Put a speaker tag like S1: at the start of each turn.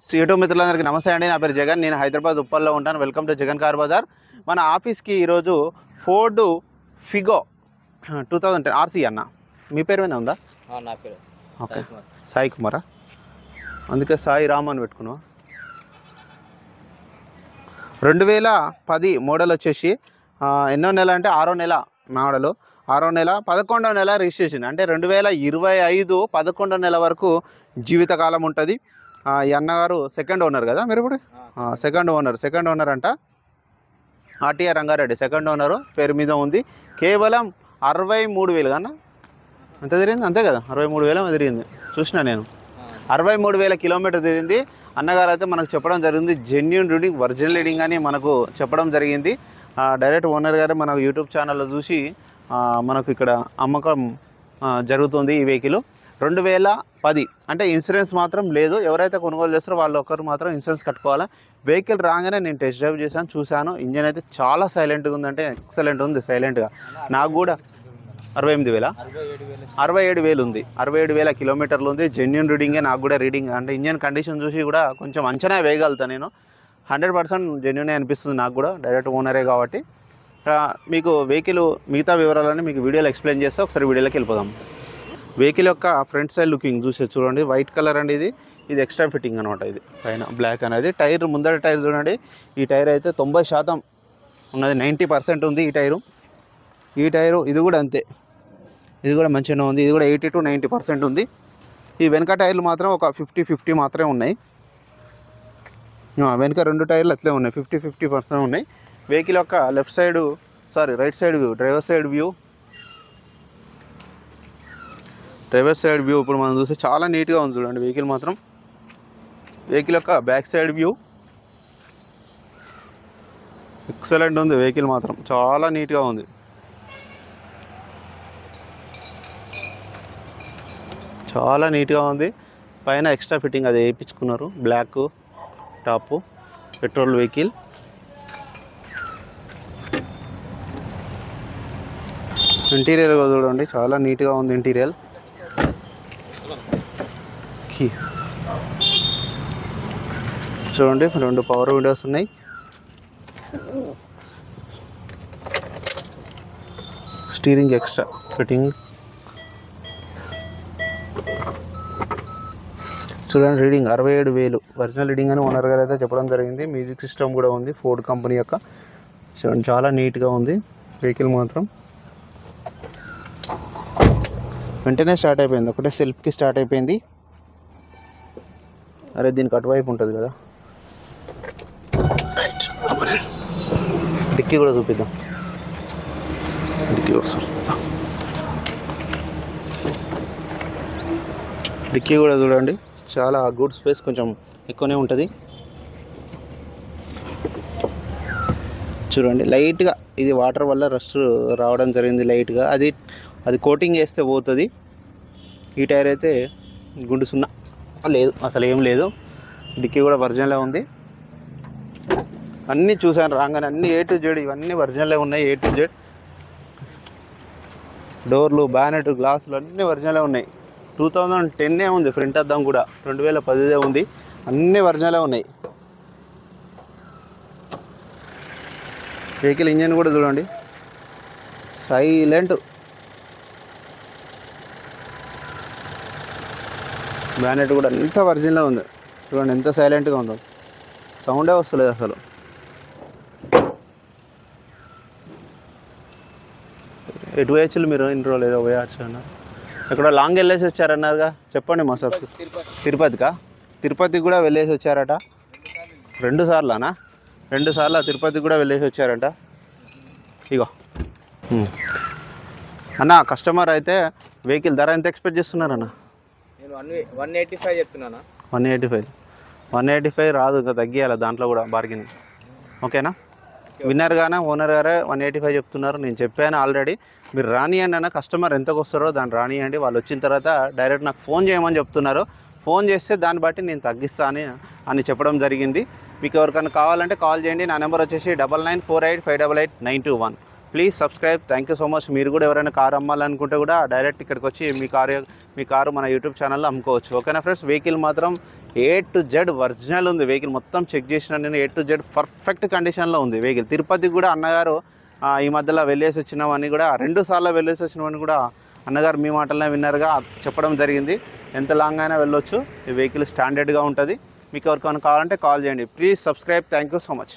S1: YouTube మిత్రులందరికీ నమస్తే అండి. నా పేరు జగన్. నేను హైదరాబాద్ ఉప్పల్లో ఉంటాను. Welcome to Jagan car Bazaar. మన ఆఫీస్కి ఈరోజు ఫోర్డ్ ఫిగో 2010 ఆర్సీ అన్న. మీ పేరు మీద ఉందా?
S2: నా పేరు
S1: ఓకే, సాయి కుమారా? అందుకే సాయి రామ్ అని పెట్టుకున్నావా? 2010 మోడల్ వచ్చేసి ఎన్నో నెల అంటే 6వ నెల మోడలు, 6వ నెల 11వ నెల రిజిస్ట్రేషన్. అంటే 2025 11వ నెల వరకు జీవితకాలం ఉంటుంది. ఈ అన్నగారు సెకండ్ ఓనర్ కదా మీరు ఇప్పుడు? సెకండ్ ఓనర్ అంట. ఆర్టీఆర్ రంగారెడ్డి సెకండ్ ఓనరు పేరు మీద ఉంది. కేవలం 63,000 కన్నా అంత తిరిగింది, అంతే కదా? 63,000 తిరిగింది. చూసినా నేను 63,000 కిలోమీటర్ తిరిగింది. అన్నగారు అయితే మనకు చెప్పడం జరిగింది జెన్యూన్ రీడింగ్, ఒరిజినల్ రీడింగ్ అని మనకు చెప్పడం జరిగింది. డైరెక్ట్ ఓనర్ గారు మన యూట్యూబ్ ఛానల్లో చూసి మనకు ఇక్కడ అమ్మకం జరుగుతుంది ఈ వెహికల్. 2010 అంటే ఇన్సూరెన్స్ మాత్రం లేదు. ఎవరైతే కొనుగోలు చేస్తారో వాళ్ళు ఒకరు మాత్రం ఇన్సూరెన్స్ కట్టుకోవాలి. వెహికల్ రాగానే నేను టెస్ట్ డ్రైవ్ చేశాను, చూశాను. ఇంజన్ అయితే చాలా సైలెంట్గా ఉందంటే ఎక్సలెంట్ ఉంది. సైలెంట్గా నాకు కూడా 67,000 ఉంది. 67,000 కిలోమీటర్లు ఉంది. జెన్యూన్ రీడింగే నాకు కూడా రీడింగ్. అంటే ఇంజన్ కండిషన్ చూసి కూడా కొంచెం అంచనా వేయగలుగుతాను నేను. 100% జెన్యూనే అనిపిస్తుంది నాకు కూడా, డైరెక్ట్ ఓనరే కాబట్టి. మీకు వెహికల్ మిగతా వివరాలని మీకు వీడియోలో ఎక్స్ప్లెయిన్ చేస్తే ఒకసారి వీడియోలోకి వెళ్ళిపోదాం. వెహికల్ యొక్క ఫ్రంట్ సైడ్ లుకింగ్ చూసే చూడండి. వైట్ కలర్ అండి ఇది ఎక్స్ట్రా ఫిట్టింగ్ అనమాట. ఇది పైన బ్లాక్ అనేది. టైర్ ముందర టైర్ చూడండి. ఈ టైర్ అయితే 90% ఉన్నది, 90% ఉంది ఈ టైరు. ఇది కూడా అంతే, ఇది కూడా మంచిగానే ఉంది. ఇది కూడా 80 to 90% ఉంది. ఈ వెనక టైర్లు మాత్రం ఒక 50-50 మాత్రమే ఉన్నాయి. వెనక 2 టైర్లు అట్లే ఉన్నాయి, 50-50% ఉన్నాయి. వెహికల్ యొక్క right side view, driver side view ఇప్పుడు మనం చూస్తే చాలా నీట్గా ఉంది చూడండి వెహికల్ మాత్రం. వెహికల్ యొక్క బ్యాక్ సైడ్ వ్యూ ఎక్సలెంట్ ఉంది. వెహికల్ మాత్రం చాలా నీట్గా ఉంది. పైన ఎక్స్ట్రా ఫిట్టింగ్ అది వేయించుకున్నారు, black top, petrol vehicle. Interior చూడండి, చాలా నీట్గా ఉంది ఇంటీరియర్. చూడండి 2 పవర్ విండోస్ ఉన్నాయి. స్టీరింగ్ ఎక్స్ట్రా ఫిట్టింగ్ చూడండి. రీడింగ్ 67,000 ఒరిజినల్ రీడింగ్ అని ఓనర్ గారు అయితే చెప్పడం జరిగింది. మ్యూజిక్ సిస్టమ్ కూడా ఉంది ఫోర్డ్ కంపెనీ యొక్క. చూడండి చాలా నీట్గా ఉంది వెహికల్ మాత్రం. వెంటనే స్టార్ట్ అయిపోయింది, ఒకటే సెల్ఫ్కి స్టార్ట్ అయిపోయింది. అరే దీనికి అటువైపు ఉంటుంది కదా. డిక్కీ కూడా చూపిద్దాం. డిక్కీ కూడా చూడండి, చాలా గుడ్ స్పేస్, కొంచెం ఎక్కువనే ఉంటుంది. చూడండి లైట్గా ఇది వాటర్ వల్ల రస్ట్ రావడం జరిగింది లైట్గా. అది కోటింగ్ చేస్తే పోతుంది. ఈ టైర్ అయితే గుండు సున్నా లేదు, అసలు ఏం లేదు. డిక్కీ కూడా ఒరిజినలే ఉంది. అన్నీ చూశాను రాగానే, అన్నీ A to Z ఇవన్నీ ఒరిజినలే ఉన్నాయి. A to Z డోర్లు, బ్యానెట్, గ్లాసులు అన్నీ ఒరిజినలే ఉన్నాయి. 2010 ఉంది ఫ్రంట్ అద్దం కూడా, 2010 ఉంది. అన్నీ ఒరిజినలే ఉన్నాయి. వెహికల్ ఇంజన్ కూడా చూడండి, సైలెంట్. బ్యానెట్ కూడా ఎంత ఒరిజినల్గా ఉంది చూడండి, ఎంత సైలెంట్గా ఉందో, సౌండే వస్తలేదు అసలు. ఎటు వేయచ్చులు మీరు ఇన్ని రోజులు ఏదో పోయచ్చు అన్నారు. ఎక్కడ లాంగ్ వెళ్ళేసి వచ్చారన్నారుగా, చెప్పండి మా సార్. తిరుపతికి కూడా వెళ్ళేసి వచ్చారట. 2 సార్లనా? 2 సార్లు తిరుపతికి కూడా వెళ్ళేసి వచ్చారంట. ఇగో అన్న, కస్టమర్ అయితే వెహికల్ ధర ఎంత ఎక్స్పెక్ట్ చేస్తున్నారన్న?
S2: నేను 185 చెప్తున్నాను.
S1: 185 రాదు, ఇంకా తగ్గియాలి దాంట్లో కూడా బార్గెన్. ఓకేనా? విన్నర్ గానే ఓనర్ గారే 185 చెప్తున్నారు. నేను చెప్పాను ఆల్రెడీ, మీరు రానియండి అన్న. కస్టమర్ ఎంతకు వస్తారో దాన్ని రానియండి. వాళ్ళు వచ్చిన తర్వాత డైరెక్ట్ నాకు ఫోన్ చేయమని చెప్తున్నారు. ఫోన్ చేస్తే దాన్ని బట్టి నేను తగ్గిస్తాను అని చెప్పడం జరిగింది. మీకు ఎవరికైనా కావాలంటే కాల్ చేయండి. నా నెంబర్ వచ్చేసి 9948588921. Please subscribe. Thank you so much. మీరు కూడా ఎవరైనా కారు అమ్మాలనుకుంటే కూడా డైరెక్ట్ ఇక్కడికి వచ్చి మీ కారు మన యూట్యూబ్ ఛానల్లో అమ్ముకోవచ్చు. ఓకేనా ఫ్రెండ్స్. వెహికల్ మాత్రం A to Z ఒరిజినల్ ఉంది. వెహికల్ మొత్తం చెక్ చేసిన నేను A to Z పర్ఫెక్ట్ కండిషన్లో ఉంది వెహికల్. తిరుపతికి కూడా అన్నగారు ఈ మధ్యలో వెళ్ళేసి వచ్చినామని కూడా 2 సార్లు వెళ్ళేసి వచ్చినామని కూడా అన్నగారు మీ మాటలనే విన్నర్గా చెప్పడం జరిగింది. ఎంత లాంగ్ అయినా వెళ్ళొచ్చు. ఈ వెహికల్ స్టాండర్డ్గా ఉంటుంది. మీకు ఎవరికైనా కావాలంటే కాల్ చేయండి. Please subscribe. Thank you so much.